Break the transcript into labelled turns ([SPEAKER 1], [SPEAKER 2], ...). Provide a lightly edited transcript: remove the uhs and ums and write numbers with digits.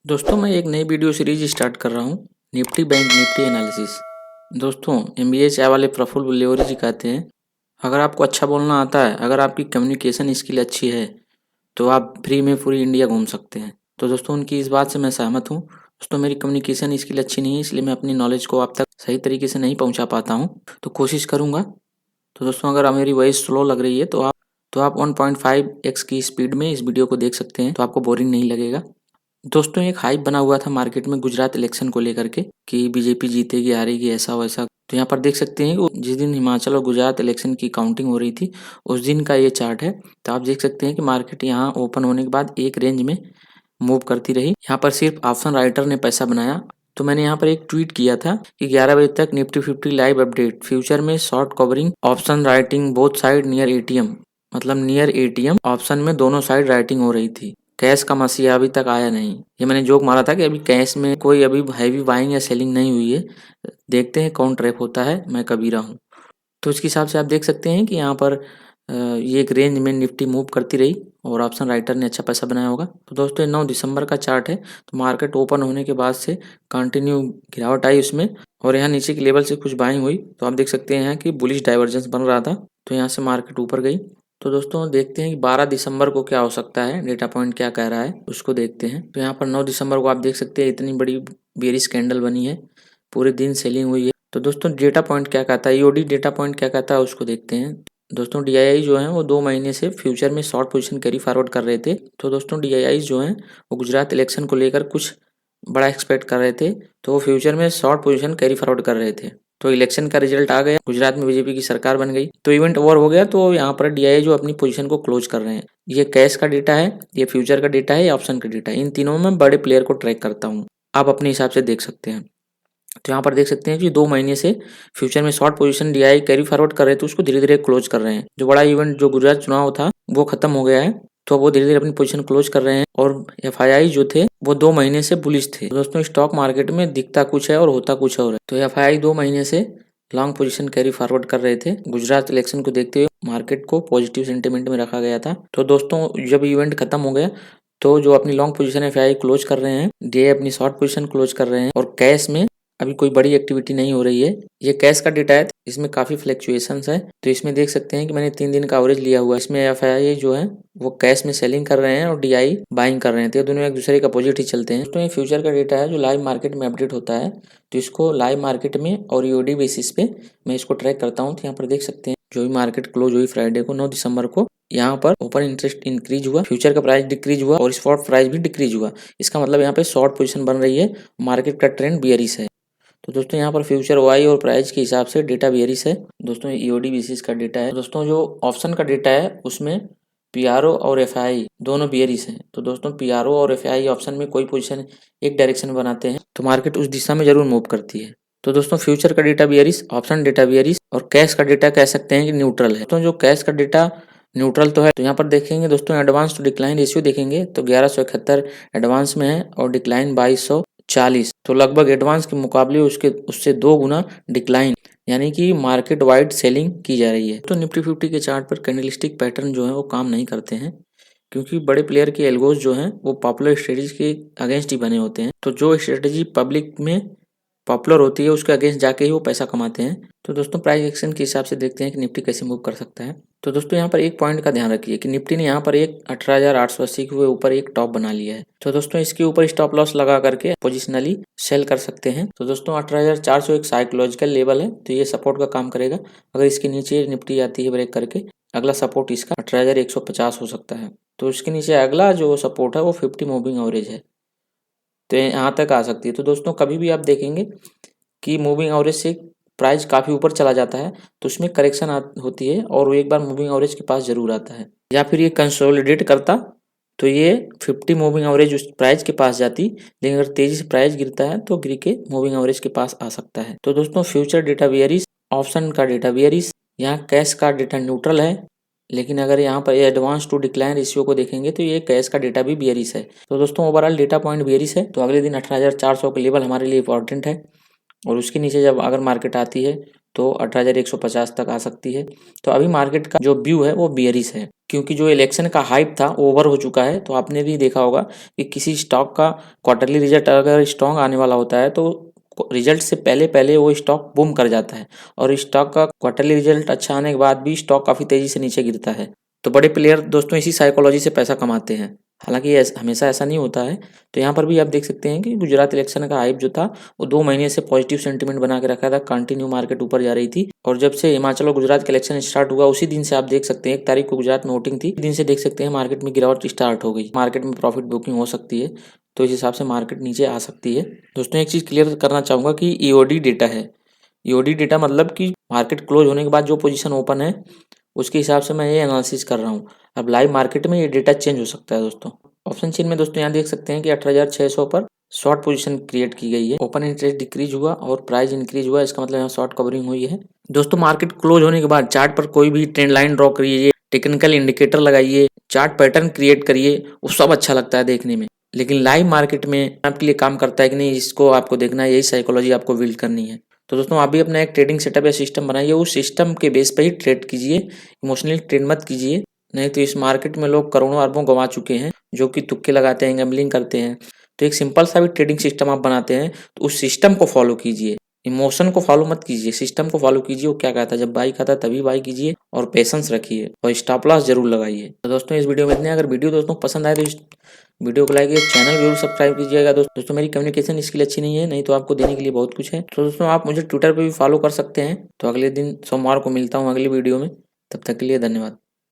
[SPEAKER 1] दोस्तों मैं एक नई वीडियो सीरीज स्टार्ट कर रहा हूँ निफ्टी बैंक निफ्टी एनालिसिस। दोस्तों MBA चाय वाले प्रफुल्ल बुल्लेवरी जी कहते हैं, अगर आपको अच्छा बोलना आता है, अगर आपकी कम्युनिकेशन स्किल अच्छी है तो आप फ्री में पूरी इंडिया घूम सकते हैं। तो दोस्तों उनकी इस बात से मैं सहमत हूँ। दोस्तों मेरी कम्युनिकेशन स्किल अच्छी नहीं है, इसलिए मैं अपनी नॉलेज को आप तक सही तरीके से नहीं पहुँचा पाता हूँ, तो कोशिश करूँगा। तो दोस्तों अगर मेरी वॉइस स्लो लग रही है तो आप 1.5x की स्पीड में इस वीडियो को देख सकते हैं, तो आपको बोरिंग नहीं लगेगा। दोस्तों एक हाइप बना हुआ था मार्केट में गुजरात इलेक्शन को लेकर के कि बीजेपी जीतेगी हारेगी ऐसा वैसा। तो यहाँ पर देख सकते हैं कि जिस दिन हिमाचल और गुजरात इलेक्शन की काउंटिंग हो रही थी उस दिन का ये चार्ट है। तो आप देख सकते हैं कि मार्केट यहाँ ओपन होने के बाद एक रेंज में मूव करती रही। यहाँ पर सिर्फ ऑप्शन राइटर ने पैसा बनाया। तो मैंने यहाँ पर एक ट्वीट किया था कि 11 बजे तक निफ्टी 50 लाइव अपडेट, फ्यूचर में short covering, option writing both side near ATM, मतलब नियर एटीएम ऑप्शन में दोनों साइड राइटिंग हो रही थी। कैश का मसीहा अभी तक आया नहीं। ये मैंने जोक मारा था कि अभी कैश में कोई अभी हैवी बाइंग या सेलिंग नहीं हुई है, देखते हैं कौन ट्रैप होता है, मैं कबीरा हूँ। तो इसके हिसाब से आप देख सकते हैं कि यहाँ पर ये एक रेंज में निफ्टी मूव करती रही और ऑप्शन राइटर ने अच्छा पैसा बनाया होगा। तो दोस्तों 9 दिसंबर का चार्ट है। तो मार्केट ओपन होने के बाद से कंटिन्यू गिरावट आई उसमें और यहाँ नीचे के लेवल से कुछ बाइंग हुई। तो आप देख सकते हैं कि बुलिश डाइवर्जेंस बन रहा था, तो यहाँ से मार्केट ऊपर गई। तो दोस्तों देखते हैं कि 12 दिसंबर को क्या हो सकता है, डेटा पॉइंट क्या कह रहा है उसको देखते हैं। तो यहाँ पर 9 दिसंबर को आप देख सकते हैं इतनी बड़ी बेरिश कैंडल बनी है, पूरे दिन सेलिंग हुई है। तो दोस्तों डेटा पॉइंट क्या कहता है, ईओडी डेटा पॉइंट क्या कहता है उसको देखते हैं। दोस्तों DII जो है वो 2 महीने से फ्यूचर में शॉर्ट पोजीशन कैरी फॉरवर्ड कर रहे थे। तो दोस्तों DII जो है वो गुजरात इलेक्शन को लेकर कुछ बड़ा एक्सपेक्ट कर रहे थे, तो वो फ्यूचर में शॉर्ट पोजीशन कैरी फॉरवर्ड कर रहे थे। तो इलेक्शन का रिजल्ट आ गया, गुजरात में बीजेपी की सरकार बन गई, तो इवेंट ओवर हो गया। तो यहाँ पर DII जो अपनी पोजीशन को क्लोज कर रहे हैं। ये कैश का डेटा है, ये फ्यूचर का डेटा है, ये ऑप्शन का डेटा है। इन तीनों में बड़े प्लेयर को ट्रैक करता हूँ, आप अपने हिसाब से देख सकते हैं। तो यहाँ पर देख सकते हैं कि 2 महीने से फ्यूचर में short position DII carry forward कर रहे थे, उसको धीरे धीरे क्लोज कर रहे हैं। जो बड़ा इवेंट जो गुजरात चुनाव था वो खत्म हो गया है, तो वो धीरे धीरे अपनी पोजीशन क्लोज कर रहे हैं। और FII जो थे वो 2 महीने से बुलिश थे। तो दोस्तों स्टॉक मार्केट में दिखता कुछ है और होता कुछ और है। तो FII 2 महीने से लॉन्ग पोजीशन कैरी फॉरवर्ड कर रहे थे। गुजरात इलेक्शन को देखते हुए मार्केट को पॉजिटिव सेंटिमेंट में रखा गया था। तो दोस्तों जब इवेंट खत्म हो गया तो जो अपनी लॉन्ग पोजीशन FII क्लोज कर रहे हैं, DII अपनी शॉर्ट पोजीशन क्लोज कर रहे हैं और कैश में अभी कोई बड़ी एक्टिविटी नहीं हो रही है। ये कैश का डेटा है, इसमें काफ़ी फ्लक्चुएशंस है। तो इसमें देख सकते हैं कि मैंने 3 दिन का एवरेज लिया हुआ है। इसमें FII जो है वो कैश में सेलिंग कर रहे हैं और DII बाइंग कर रहे हैं। तो ये दोनों एक दूसरे के अपोजिट ही चलते हैं। तो ये फ्यूचर का डेटा है जो लाइव मार्केट में अपडेट होता है। तो इसको लाइव मार्केट में और EOD बेसिस पे मैं इसको ट्रैक करता हूँ। तो यहाँ पर देख सकते हैं जो भी मार्केट क्लोज हुई फ्राइडे को 9 दिसंबर को, यहाँ पर ओपन इंटरेस्ट इंक्रीज हुआ, फ्यूचर का प्राइस डिक्रीज हुआ और स्पॉट प्राइस भी डिक्रीज हुआ। इसका मतलब यहाँ पे शॉर्ट पोजीशन बन रही है, मार्केट का ट्रेंड बियरिश है। तो दोस्तों यहाँ पर फ्यूचर वाई और प्राइस के हिसाब से डेटा बेरिश है। दोस्तों EOD बेसिस का डेटा है। दोस्तों जो ऑप्शन का डेटा है उसमें PRO और FII दोनों बेरिश हैं। तो दोस्तों PRO और FII ऑप्शन में कोई पोजीशन एक डायरेक्शन बनाते हैं तो मार्केट उस दिशा में जरूर मूव करती है। तो दोस्तों फ्यूचर का data bearish, option data bearish और कैश का डेटा कह सकते हैं कि न्यूट्रल है। तो जो कैश का डेटा न्यूट्रल तो है। तो यहाँ पर देखेंगे दोस्तों एडवांस टू डिक्लाइन रेशियो देखेंगे तो 1171 एडवांस में है और डिक्लाइन 2240। तो लगभग एडवांस के मुकाबले उससे 2 गुना डिक्लाइन, यानी कि मार्केट वाइड सेलिंग की जा रही है। तो निफ्टी 50 के चार्ट पर कैंडलस्टिक पैटर्न जो है वो काम नहीं करते हैं, क्योंकि बड़े प्लेयर के एल्गोज जो हैं वो पॉपुलर स्ट्रेटजी के अगेंस्ट ही बने होते हैं। तो जो स्ट्रेटजी पब्लिक में पॉपुलर होती है उसके अगेंस्ट जाके ही वो पैसा कमाते हैं। तो दोस्तों प्राइस एक्शन के हिसाब से देखते हैं कि निफ्टी कैसे मूव कर सकता है। तो दोस्तों यहाँ पर एक पॉइंट का ध्यान रखिए कि निफ्टी ने यहाँ पर एक 18,880 के ऊपर एक टॉप बना लिया है। तो दोस्तों इसके ऊपर स्टॉप लॉस लगा करके पोजिशनली सेल कर सकते हैं। तो दोस्तों 18,400 एक साइकोलॉजिकल लेवल है, तो ये सपोर्ट का काम करेगा। अगर इसके नीचे निफ्टी आती है ब्रेक करके, अगला सपोर्ट इसका 18,150 हो सकता है। तो इसके नीचे अगला जो सपोर्ट है वो 50 मूविंग एवरेज है, तो यहाँ तक आ सकती है। तो दोस्तों कभी भी आप देखेंगे कि मूविंग एवरेज से प्राइस काफ़ी ऊपर चला जाता है तो उसमें करेक्शन होती है और वो एक बार मूविंग एवरेज के पास जरूर आता है, या फिर ये कंसोलिडेट करता तो ये 50 मूविंग एवरेज उस प्राइस के पास जाती। लेकिन अगर तेजी से प्राइस गिरता है तो गिर के मूविंग एवरेज के पास आ सकता है। तो दोस्तों फ्यूचर डेटा बेयरिश, ऑप्शन का डेटा बेयरिश, यहाँ कैश का डेटा न्यूट्रल है। लेकिन अगर यहाँ पर एडवांस टू डिक्लाइन रेशियो को देखेंगे तो ये कैश का डेटा भी बेयरिश है। तो दोस्तों ओवरऑल डेटा पॉइंट बेयरिश है। तो अगले दिन 18,400 का लेवल हमारे लिए इंपॉर्टेंट है और उसके नीचे जब अगर मार्केट आती है तो 18,150 तक आ सकती है। तो अभी मार्केट का जो व्यू है वो बेयरिश है। क्योंकि जो इलेक्शन का हाइप था वो ओवर हो चुका है। तो आपने भी देखा होगा कि किसी स्टॉक का क्वार्टरली रिजल्ट अगर स्ट्रॉन्ग आने वाला होता है तो रिजल्ट से पहले पहले वो स्टॉक बूम कर जाता है, और स्टॉक का क्वार्टरली रिजल्ट अच्छा आने के बाद भी स्टॉक काफ़ी तेज़ी से नीचे गिरता है। तो बड़े प्लेयर दोस्तों इसी साइकोलॉजी से पैसा कमाते हैं। हालांकि हमेशा ऐसा नहीं होता है। तो यहाँ पर भी आप देख सकते हैं कि गुजरात इलेक्शन का हाइप जो था वो 2 महीने से पॉजिटिव सेंटीमेंट बना के रखा था, कंटिन्यू मार्केट ऊपर जा रही थी। और जब से हिमाचल और गुजरात का इलेक्शन स्टार्ट हुआ उसी दिन से आप देख सकते हैं, 1 तारीख को गुजरात में वोटिंग थी, दिन से देख सकते हैं मार्केट में गिरावट स्टार्ट हो गई। मार्केट में प्रॉफिट बुकिंग हो सकती है, तो इस हिसाब से मार्केट नीचे आ सकती है। दोस्तों एक चीज़ क्लियर करना चाहूँगा कि ईओडी डेटा है। ईओडी डेटा मतलब कि मार्केट क्लोज होने के बाद जो पोजीशन ओपन है उसके हिसाब से मैं ये एनालिसिस कर रहा हूँ। अब लाइव मार्केट में ये डेटा चेंज हो सकता है दोस्तों। ऑप्शन चेन में दोस्तों यहाँ देख सकते हैं कि 18,600 पर शॉर्ट पोजीशन क्रिएट की गई है। ओपन इंटरेस्ट डिक्रीज हुआ और प्राइस इंक्रीज हुआ, इसका मतलब यहाँ शॉर्ट कवरिंग हुई है। दोस्तों मार्केट क्लोज होने के बाद चार्ट पर कोई भी ट्रेंड लाइन ड्रॉ करिए, टेक्निकल इंडिकेटर लगाइए, चार्ट पैटर्न क्रिएट करिए, वो सब अच्छा लगता है देखने में। लेकिन लाइव मार्केट में आपके लिए काम करता है कि नहीं, इसको आपको देखना है, यही साइकोलॉजी आपको बिल्ड करनी है। तो दोस्तों आप भी अपना एक ट्रेडिंग सेटअप या सिस्टम बनाइए, उस सिस्टम के बेस पे ही ट्रेड कीजिए, इमोशनली ट्रेड मत कीजिए। नहीं तो इस मार्केट में लोग करोड़ों अरबों गंवा चुके हैं जो कि तुक्के लगाते हैं, गैम्बलिंग करते हैं। तो एक सिंपल सा भी ट्रेडिंग सिस्टम आप बनाते हैं तो उस सिस्टम को फॉलो कीजिए, इमोशन को फॉलो मत कीजिए, सिस्टम को फॉलो कीजिए। वो क्या कहता है, जब बाई खाता है तभी बाई कीजिए और पेशेंस रखिए और स्टॉप लॉस जरूर लगाइए। तो दोस्तों इस वीडियो में इतने। अगर वीडियो दोस्तों पसंद आए तो इस वीडियो को लाइक, चैनल जरूर सब्सक्राइब कीजिएगा। दोस्तों मेरी कम्युनिकेशन स्किल अच्छी नहीं है, नहीं तो आपको देने के लिए बहुत कुछ है। तो दोस्तों आप मुझे ट्विटर पे भी फॉलो कर सकते हैं। तो अगले दिन सोमवार को मिलता हूँ अगली वीडियो में, तब तक के लिए धन्यवाद।